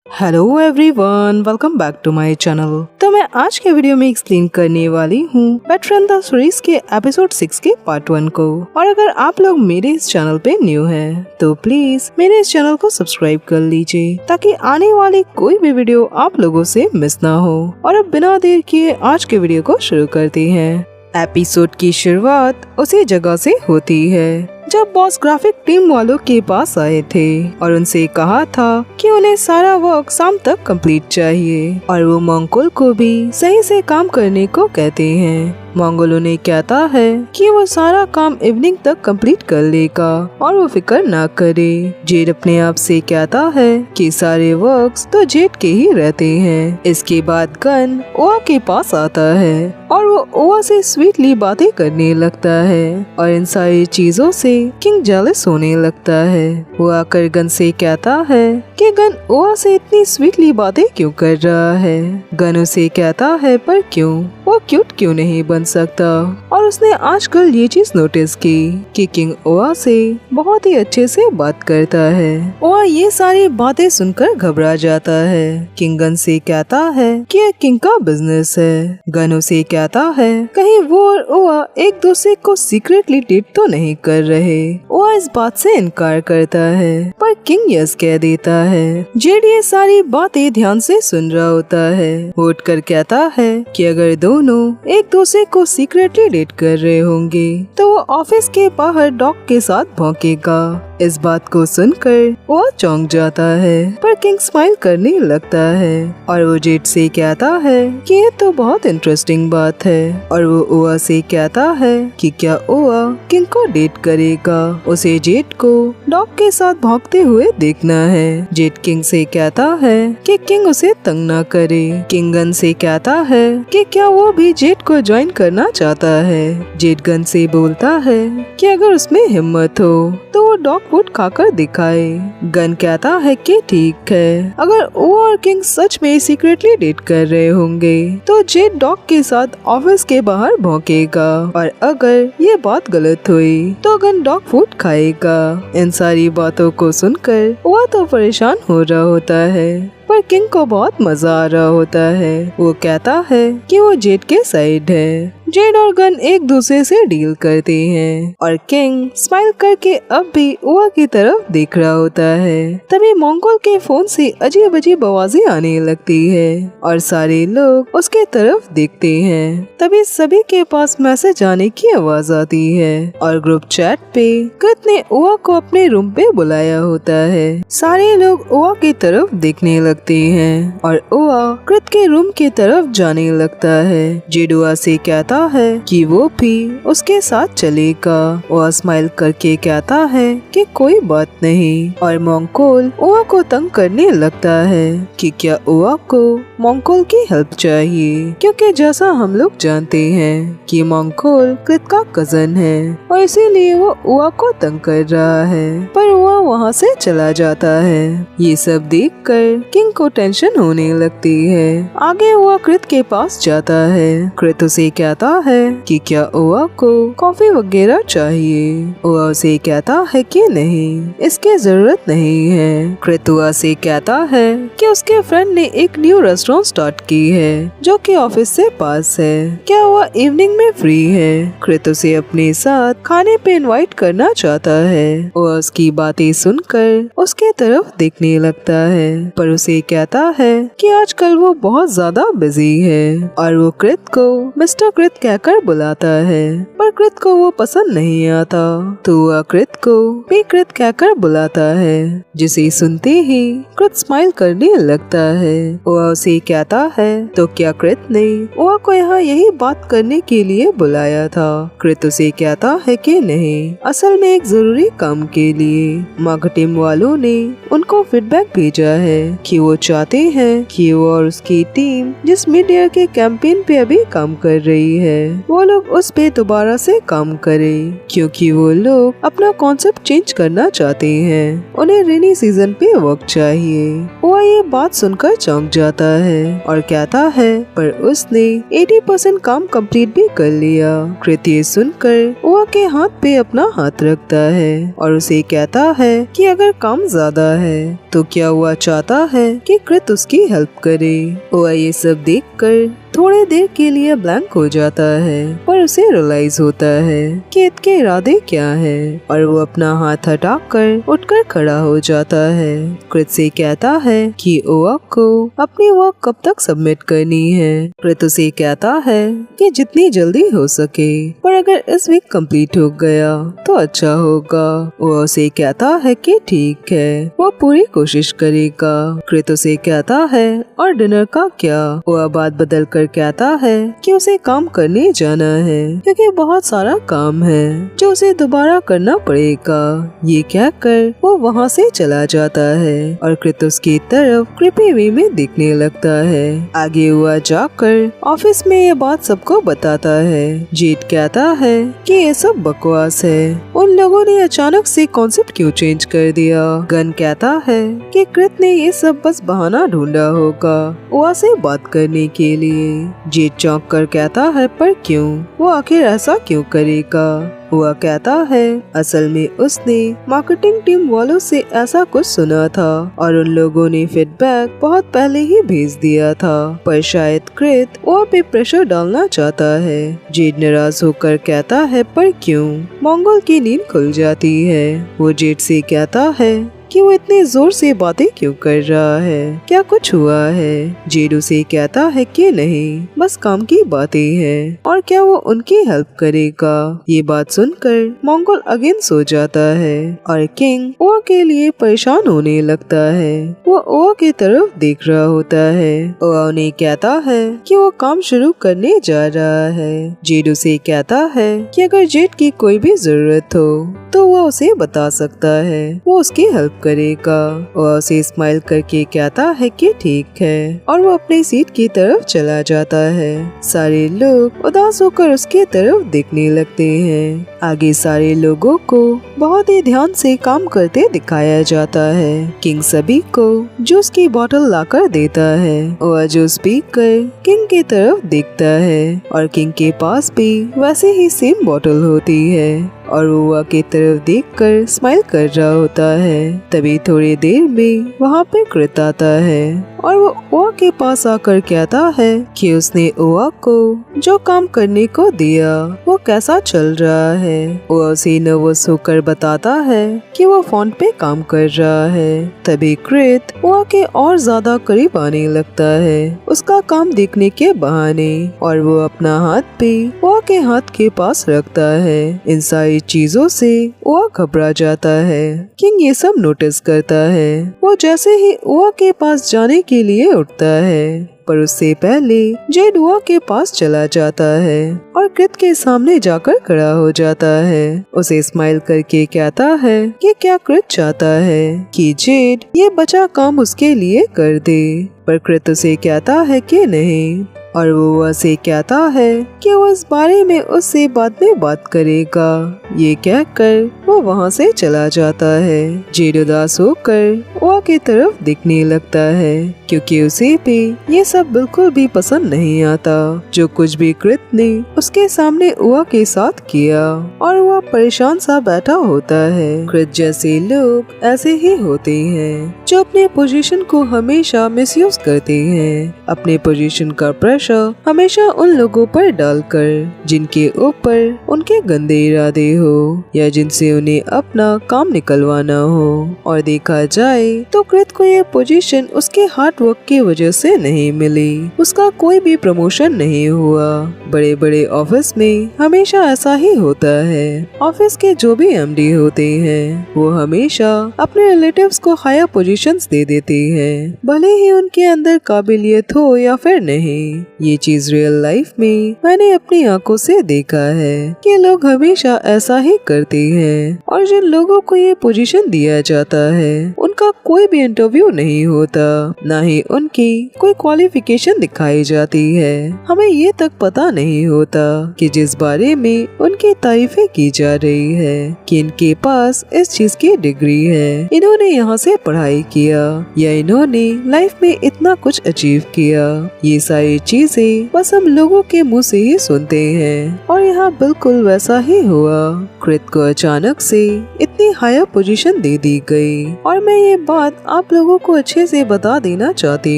Hello everyone, welcome back to my channel. तो मैं आज के वीडियो में एक्सप्लेन करने वाली हूँ वेटरन द सीरीज के एपिसोड 6 के पार्ट 1 को। और अगर आप लोग मेरे इस चैनल पे न्यू हैं तो प्लीज मेरे इस चैनल को सब्सक्राइब कर लीजिए ताकि आने वाली कोई भी वीडियो आप लोगों से मिस ना हो। और अब बिना देर किए आज के वीडियो को शुरू करते हैं। एपिसोड की शुरुआत उसी जगह से होती है जब बॉस ग्राफिक टीम वालों के पास आए थे और उनसे कहा था कि उन्हें सारा वर्क शाम तक कंप्लीट चाहिए और वो मंगोल को भी सही से काम करने को कहते हैं। मंगोल उन्हें कहता है कि वो सारा काम इवनिंग तक कंप्लीट कर लेगा और वो फिक्र ना करे। जेड अपने आप से कहता है कि सारे वर्क्स तो जेड के ही रहते हैं। इसके बाद गन ओआ के पास आता है और वो ओआ से स्वीटली बातें करने लगता है और इन सारी चीजों से किंग जेलस होने लगता है। वो आकर गन से कहता है कि गन ओआ से इतनी स्वीटली बातें क्यों कर रहा है। गन उसे कहता है पर क्यों, वो क्यूट क्यों नहीं बन सकता। और उसने आजकल ये चीज नोटिस की कि किंग ओआ से बहुत ही अच्छे से बात करता है। ओआ ये सारी बातें सुनकर घबरा जाता है। किंग गन से कहता है कि ये किंग का बिजनेस है। गन उसे कहता है कहीं वो और ओआ एक दूसरे को सीक्रेटली डेट तो नहीं कर रहे। ओआ इस बात से इनकार करता है पर किंग यस कह देता है। जेड ये सारी बातें ध्यान से सुन रहा होता है। वो उठकर कहता है कि अगर दोनों एक दूसरे को सीक्रेटली डेट कर रहे होंगे तो वो ऑफिस के बाहर डॉग के साथ भौंकेगा। इस बात को सुनकर वो चौंक जाता है पर किंग स्माइल करने लगता है और वो जेड से कहता है कि ये तो बहुत इंटरेस्टिंग बात है। और वो ओआ से कहता है कि क्या ओआ किंग को डेट करेगा। उसे जेड को डॉग के साथ भौंकते हुए देखना है। जेड किंग से कहता है कि किंग उसे तंग ना करे। किंग गन से कहता है कि क्या वो भी जेड को ज्वाइन करना चाहता है। जेड गन से बोलता है कि अगर उसमें हिम्मत हो तो वो डॉग फूड खाकर दिखाए। गन कहता है कि ठीक है, अगर वो और किंग सच में सीक्रेटली डेट कर रहे होंगे तो जेड डॉग के साथ ऑफिस के बाहर भौंकेगा और अगर ये बात गलत हुई तो गन डॉग फूड खाएगा। इन सारी बातों को सुनकर वो तो परेशान हो रहा होता है पर किंग को बहुत मजा आ रहा होता है। वो कहता है कि वो जेड के साइड है। जेड और गन एक दूसरे से डील करते हैं और किंग स्माइल करके अब भी ओआ की तरफ देख रहा होता है। तभी मंगोल के फोन से अजीब अजीब आवाजें आने लगती है और सारे लोग उसके तरफ देखते हैं। तभी सभी के पास मैसेज आने की आवाज आती है और ग्रुप चैट पे कृत ने ओआ को अपने रूम पे बुलाया होता है। सारे लोग ओआ की तरफ देखने लगते हैं और ओआ कृत के रूम की तरफ जाने लगता है। जेड ओआ से कहता है कि वो भी उसके साथ चलेगा। ओआ स्माइल करके कहता है कि कोई बात नहीं और मंगोल ओआ को तंग करने लगता है कि क्या ओआ को मंगोल की हेल्प चाहिए, क्योंकि जैसा हम लोग जानते हैं कि मंगोल कृत का कजन है और इसीलिए वो ओआ को तंग कर रहा है। पर ओआ वहाँ से चला जाता है। ये सब देखकर किंग को टेंशन होने लगती है। आगे ओआ कृत के पास जाता है। कृत उसे कहता है कि क्या ओआ को कॉफी वगैरह चाहिए। ओआ उसे कहता है कि नहीं, इसकी जरूरत नहीं है। कृत ओआ से कहता है कि उसके फ्रेंड ने एक न्यू रेस्टोरेंट स्टार्ट की है जो कि ऑफिस से पास है। क्या ओआ इवनिंग में फ्री है। कृत उसे अपने साथ खाने पे इनवाइट करना चाहता है। ओआ उसकी बातें सुनकर उसके तरफ देखने लगता है पर उसे कहता है कि आजकल वो बहुत ज्यादा बिजी है और वो कृत को मिस्टर कृत कहकर बुलाता है पर कृत को वो पसंद नहीं आता तो वह कृत को भी कृत कहकर बुलाता है, जिसे सुनते ही कृत स्माइल करने लगता है। वह उसे कहता है तो क्या कृत ने वह को यहाँ यही बात करने के लिए बुलाया था। कृत उसे कहता है कि नहीं, असल में एक जरूरी काम के लिए मार्केटिंग वालों ने उनको फीडबैक भेजा है कि वो चाहते हैं कि वो और उसकी टीम जिस मीडिया के कैंपेन पे अभी काम कर रही है वो लोग उस पे दोबारा से काम करें, क्योंकि वो लोग अपना कॉन्सेप्ट चेंज करना चाहते हैं। उन्हें रेनी सीजन पे वक्त चाहिए। वो ये बात सुनकर चौंक जाता है और कहता है पर उसने 80% काम कंप्लीट भी कर लिया। कृत ये सुनकर वो के हाथ पे अपना हाथ रखता है और उसे कहता है कि अगर काम ज्यादा है तो क्या हुआ चाहता है कि कृत उसकी हेल्प करे। हुआ ये सब देखकर थोड़ी देर के लिए ब्लैंक हो जाता है, पर उसे रियलाइज होता है कि इसके इरादे क्या है और वो अपना हाथ हटाकर उठकर खड़ा हो जाता है। कृत से कहता है कि ओआ को अपनी वर्क कब तक सबमिट करनी है। कृत उसे कहता है कि जितनी जल्दी हो सके, पर अगर इस वीक कंप्लीट हो गया तो अच्छा होगा। वो उसे कहता है कि ठीक है, वो पूरी कोशिश करेगा। कृत उसे कहता है और डिनर का क्या। वो बात बदल कर कहता है कि उसे काम करने जाना है क्योंकि बहुत सारा काम है जो उसे दोबारा करना पड़ेगा। ये कहकर वो वहाँ से चला जाता है और कृत उसकी तरफ क्रीपी वे में दिखने लगता है। आगे हुआ जाकर ऑफिस में ये बात सबको बताता है। जेड कहता है कि ये सब बकवास है, उन लोगों ने अचानक से कॉन्सेप्ट क्यों चेंज कर दिया। गन कहता है कि कृत ने ये सब बस बहाना ढूंढा होगा ओआ से बात करने के लिए। जेड चौंक कर कहता है पर क्यों, वो आखिर ऐसा क्यों करेगा। हुआ कहता है असल में उसने मार्केटिंग टीम वालों से ऐसा कुछ सुना था और उन लोगों ने फीडबैक बहुत पहले ही भेज दिया था, पर शायद कृत वो पे प्रेशर डालना चाहता है। जेड नाराज होकर कहता है पर क्यों। मंगोल की नींद खुल जाती है। वो जेड से कहता है कि वो इतने जोर से बातें क्यों कर रहा है, क्या कुछ हुआ है। जेड उसे कहता है कि नहीं, बस काम की बातें हैं और क्या वो उनकी हेल्प करेगा। ये बात सुनकर मंगोल अगेन सो जाता है और किंग ओआ के लिए परेशान होने लगता है। वो ओआ की तरफ देख रहा होता है। ओआ उन्हें कहता है कि वो काम शुरू करने जा रहा है। जेड उसे कहता है कि अगर जेड की कोई भी जरूरत हो तो वो उसे बता सकता है, वो उसकी हेल्प करेगा। और उसे स्माइल करके कहता है कि ठीक है और वो अपनी सीट की तरफ चला जाता है। सारे लोग उदास होकर उसके तरफ देखने लगते हैं। आगे सारे लोगों को बहुत ही ध्यान से काम करते दिखाया जाता है। किंग सभी को जूस की बोतल लाकर देता है और जूस पीकर किंग की तरफ देखता है और किंग के पास भी वैसे ही सेम बोतल होती है और वो ओआ की तरफ देखकर स्माइल कर रहा होता है। तभी थोड़ी देर में वहाँ पे कृत आता है और वो ओआ के पास आकर कहता है कि उसने ओआ को जो काम करने को दिया वो कैसा चल रहा है। ओआ उसे नर्वस होकर बताता है कि वो फोन पे काम कर रहा है। तभी कृत ओआ के और ज्यादा करीब आने लगता है उसका काम देखने के बहाने और वो अपना हाथ भी ओआ के हाथ के पास रखता है। इन सारी चीजों से ओआ घबरा जाता है। किंग ये सब नोटिस करता है। वो जैसे ही ओआ के पास जाने के लिए उठता है, पर उससे पहले जेड ओआ के पास चला जाता है और कृत के सामने जाकर खड़ा हो जाता है। उसे स्माइल करके कहता है कि क्या कृत चाहता है कि जेड ये बचा काम उसके लिए कर दे, पर कृत उसे कहता है कि नहीं और वो ओआ से कहता है कि वो इस बारे में उससे बाद में बात करेगा। ये कहकर वो वहाँ से चला जाता है। जेड उदास होकर ओआ की तरफ दिखने लगता है क्योंकि उसे भी ये सब बिल्कुल भी पसंद नहीं आता जो कुछ भी कृत ने उसके सामने ओआ के साथ किया, और वह परेशान सा बैठा होता है। कृत जैसे लोग ऐसे ही होते हैं जो अपने पोजीशन को हमेशा मिसयूज करते हैं। अपने पोजीशन का प्रेशर हमेशा उन लोगों पर डालकर जिनके ऊपर उनके गंदे इरादे हो या जिनसे उन्हें अपना काम निकलवाना हो। और देखा जाए तो कृत को ये पोजीशन उसके हार्ड वर्क की वजह से नहीं मिली। उसका कोई भी प्रमोशन नहीं हुआ। बड़े बड़े ऑफिस में हमेशा ऐसा ही होता है। ऑफिस के जो भी एमडी होते हैं वो हमेशा अपने रिलेटिव्स को हायर पोजीशंस दे देते हैं, भले ही उनके अंदर काबिलियत हो या फिर नहीं। ये चीज रियल लाइफ में मैंने अपनी आंखों से देखा है कि लोग हमेशा ऐसा ही करते हैं, और जिन लोगों को ये पोजीशन दिया जाता है उनका कोई भी इंटरव्यू नहीं होता, ना ही उनकी कोई क्वालिफिकेशन दिखाई जाती है। हमें ये तक पता नहीं होता कि जिस बारे में उनकी तारीफें की जा रही है कि इनके पास इस चीज की डिग्री है, इन्होंने यहाँ से पढ़ाई किया या इन्होंने लाइफ में इतना कुछ अचीव किया। ये सारी चीजें बस हम लोगों के मुंह से ही सुनते हैं, और यहाँ बिल्कुल वैसा ही हुआ। कृत को अचानक अचानक से इतनी हायर पोजीशन दे दी गई। और मैं ये बात आप लोगों को अच्छे से बता देना चाहती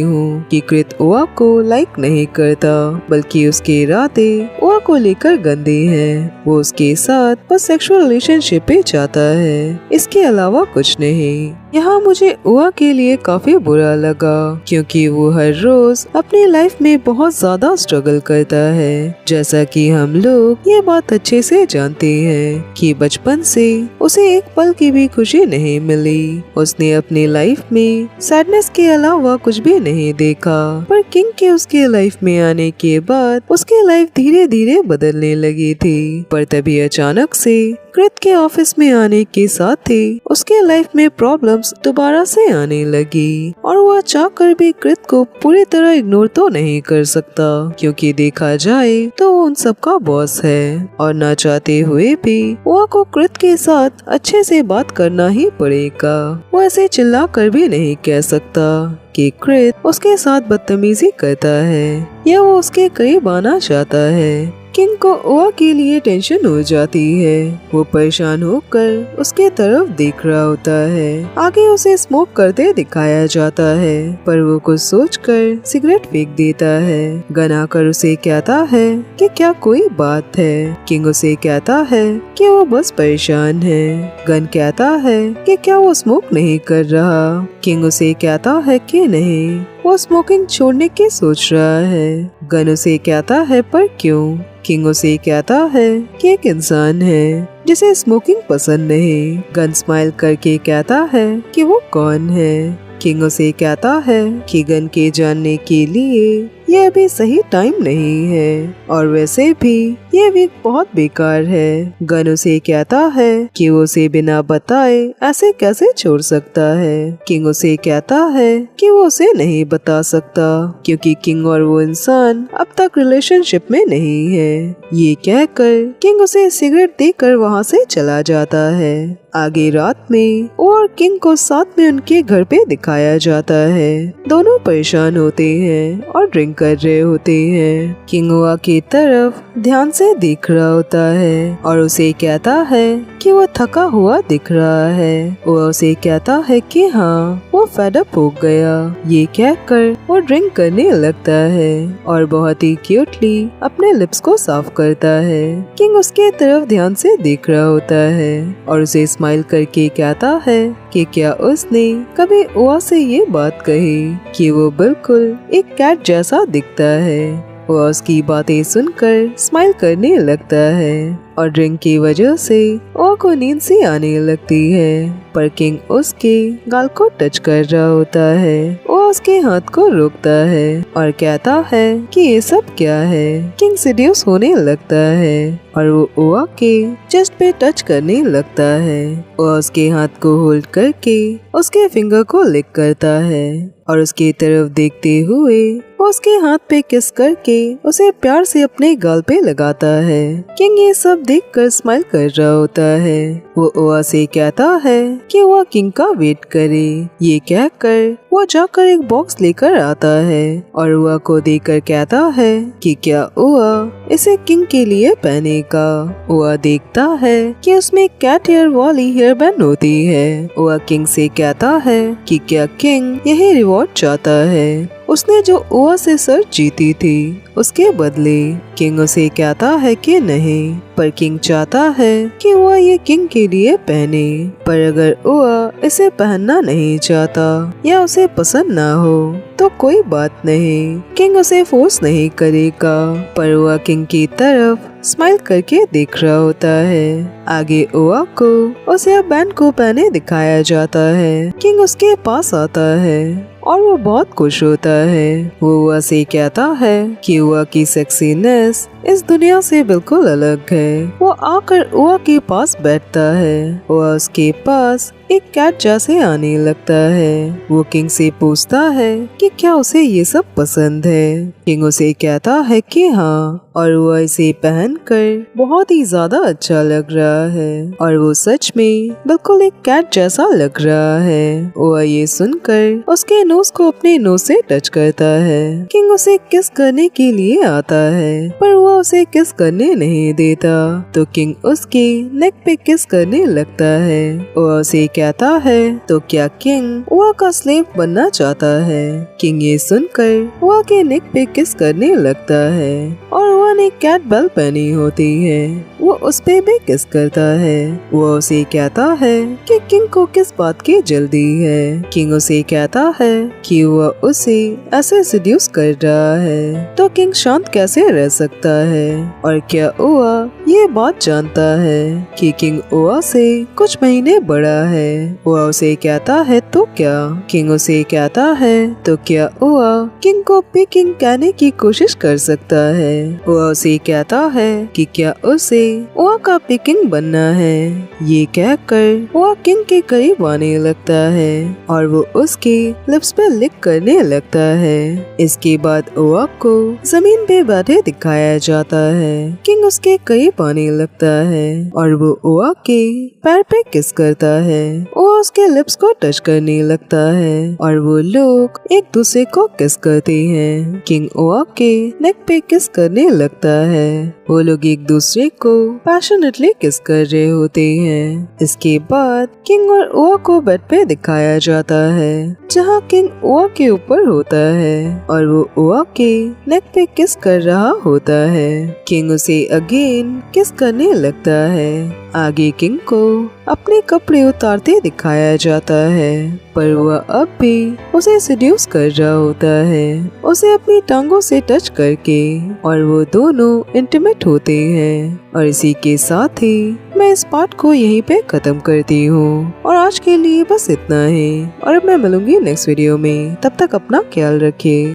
हूँ कि कृत ओआ को लाइक नहीं करता, बल्कि उसके इरादे ओआ को लेकर गंदे हैं। वो उसके साथ बस सेक्सुअल रिलेशनशिप पे चाहता है, इसके अलावा कुछ नहीं। यहाँ मुझे ओआ के लिए काफी बुरा लगा, क्योंकि वो हर रोज अपनी लाइफ में बहुत ज्यादा स्ट्रगल करता है। जैसा कि हम लोग ये बात अच्छे से जानते हैं कि बचपन से उसे एक पल की भी खुशी नहीं मिली। उसने अपनी लाइफ में सैडनेस के अलावा कुछ भी नहीं देखा। पर किंग के उसके लाइफ में आने के बाद उसकी लाइफ धीरे धीरे बदलने लगी थी। पर तभी अचानक से कृत के ऑफिस में आने के साथ ही उसके लाइफ में प्रॉब्लम्स दोबारा से आने लगी। और वह चाहकर भी कृत को पूरी तरह इग्नोर तो नहीं कर सकता, क्योंकि देखा जाए तो वो उन सबका बॉस है। और ना चाहते हुए भी वह को कृत के साथ अच्छे से बात करना ही पड़ेगा। वो ऐसे चिल्ला कर भी नहीं कह सकता कि कृत उसके साथ बदतमीजी करता है या वो उसके करीब आना चाहता है। किंग को ओआ के लिए टेंशन हो जाती है। वो परेशान होकर उसके तरफ देख रहा होता है। आगे उसे स्मोक करते दिखाया जाता है, पर वो कुछ सोचकर सिगरेट फेंक देता है। गन आकर उसे कहता है कि क्या कोई बात है। किंग उसे कहता है कि वो बस परेशान है। गन कहता है कि क्या वो स्मोक नहीं कर रहा। किंग उसे कहता है कि नहीं, वो स्मोकिंग छोड़ने की सोच रहा है। गन उसे कहता है पर क्यों। किंग उसे कहता है कि एक इंसान है जिसे स्मोकिंग पसंद नहीं। गन स्माइल करके कहता है कि वो कौन है। किंग उसे कहता है कि गन के जानने के लिए ये अभी सही टाइम नहीं है, और वैसे भी ये भी बहुत बेकार है। गन उसे कहता है कि वो उसे बिना बताए ऐसे कैसे छोड़ सकता है। किंग उसे कहता है कि वो उसे नहीं बता सकता, क्योंकि किंग और वो इंसान अब तक रिलेशनशिप में नहीं है। ये कहकर किंग उसे सिगरेट देकर वहाँ से चला जाता है। आगे रात में और किंग को साथ में उनके घर पे दिखाया जाता है। दोनों परेशान होते हैं और ड्रिंक कर रहे होते हैं। किंग ओआ की तरफ ध्यान से देख रहा होता है और उसे कहता है कि वो थका हुआ दिख रहा है। ओआ उसे कहता है कि हाँ, वो फेड अप हो गया। ये कहकर वो ड्रिंक करने लगता है और बहुत ही क्यूटली अपने लिप्स को साफ करता है। किंग उसके तरफ ध्यान से देख रहा होता है और उसे स्माइल करके कहता है कि क्या उसने कभी ओआ से ये बात कही कि वो बिल्कुल एक कैट जैसा दिखता है। वो उसकी बातें सुनकर स्माइल करने लगता है और ड्रिंक की वजह से ओआ को नींद सी आने लगती है। पर किंग उसके गाल को टच कर रहा होता है। वो उसके हाथ को रोकता है और कहता है कि ये सब क्या है। किंग सीरियस होने लगता है और वो ओआ के चेस्ट पे टच करने लगता है। ओआ उसके हाथ को होल्ड करके उसके फिंगर को लिक करता है और उसकी तरफ देखते हुए वो उसके हाथ पे किस करके उसे प्यार से अपने गाल पे लगाता है। किंग ये सब देखकर स्माइल कर रहा होता है। वो ओआ से कहता है कि वो किंग का वेट करे। ये कहकर वो जाकर एक बॉक्स लेकर आता है और ओआ को देकर कहता है कि क्या ओआ इसे किंग के लिए पहनेगा। ओआ देखता है कि उसमें कैट हेयर वाली हेयर बैंड होती है। ओआ किंग से कहता है कि क्या किंग यही रिवॉर्ड चाहता है। उसने जो ओआ से सर्च जीती थी उसके बदले। किंग उसे कहता है कि नहीं, पर किंग चाहता है कि ओआ ये किंग के लिए पहने। पर अगर ओआ इसे पहनना नहीं चाहता या उसे पसंद ना हो तो कोई बात नहीं, किंग उसे फोर्स नहीं करेगा। पर ओआ किंग की तरफ स्माइल करके देख रहा होता है। आगे ओआ को उसे बैंड को पहने दिखाया जाता है। किंग उसके पास आता है और वो बहुत खुश होता है। वो ओआ से कहता है कि ओआ की सेक्सीनेस इस दुनिया से बिल्कुल अलग है। वो आकर ओआ के पास बैठता है। ओआ उसके पास एक कैट जैसे आने लगता है। वो किंग से पूछता है कि क्या उसे ये सब पसंद है। किंग उसे कहता है कि हाँ, और वो इसे पहनकर बहुत ही ज्यादा अच्छा लग रहा है और वो सच में बिल्कुल एक कैट जैसा लग रहा है। वो ये सुनकर उसके नोज को अपने नोज से टच करता है। किंग उसे किस करने के लिए आता है पर वो उसे किस करने नहीं देता, तो किंग उसके नेक पे किस करने लगता है। वो उसे कहता है तो क्या किंग वो का स्लेव बनना चाहता है। किंग ये सुनकर वो के नेक पे किस करने लगता है और वो ने कैट बेल पहनी होती है। वो उस पे भी किस करता है। वो उसे कहता है कि किंग को किस बात की जल्दी है। किंग उसे कहता है कि वो उसे ऐसे सेड्यूस कर रहा है तो किंग शांत कैसे रह सकता है। और क्या ओआ ये बात जानता है कि किंग ओआ से कुछ महीने बड़ा है। ओआ उसे कहता है तो क्या। किंग उसे कहता है तो क्या ओआ किंग को भी किंग कहने की कोशिश कर सकता है। ओआ उसे कहता है कि क्या उसे ओआ का भी किंग बनना है। ये कहकर ओआ किंग के करीब आने लगता है और वो उसके लिप्स पे लिक करने लगता है। इसके बाद ओआ को जमीन पे बैठे दिखाया जाता है। किंग उसके करीब आने लगता है और वो ओआ के पैर पे किस करता है। ओआ उसके लिप्स को टच करने लगता है और वो लोग एक दूसरे को किस करते हैं। किंग ओआ के नेक पे किस करने लगता है। वो लोग एक दूसरे को पैशनेटली किस कर रहे होते हैं। इसके बाद किंग और ओआ को बेड पे दिखाया जाता है जहाँ किंग ओआ के ऊपर होता है और वो ओआ के नेक पे किस कर रहा होता है। किंग उसे अगेन किस करने लगता है। आगे किंग को अपने कपड़े उतारते दिखाया जाता है पर वह अब भी उसे सेड्यूस कर रहा होता है, उसे अपनी टांगों से टच करके, और वो दोनों इंटीमेट होते हैं। और इसी के साथ ही मैं इस पार्ट को यहीं पे खत्म करती हूँ और आज के लिए बस इतना ही। और अब मैं मिलूंगी नेक्स्ट वीडियो में, तब तक अपना ख्याल रखिए।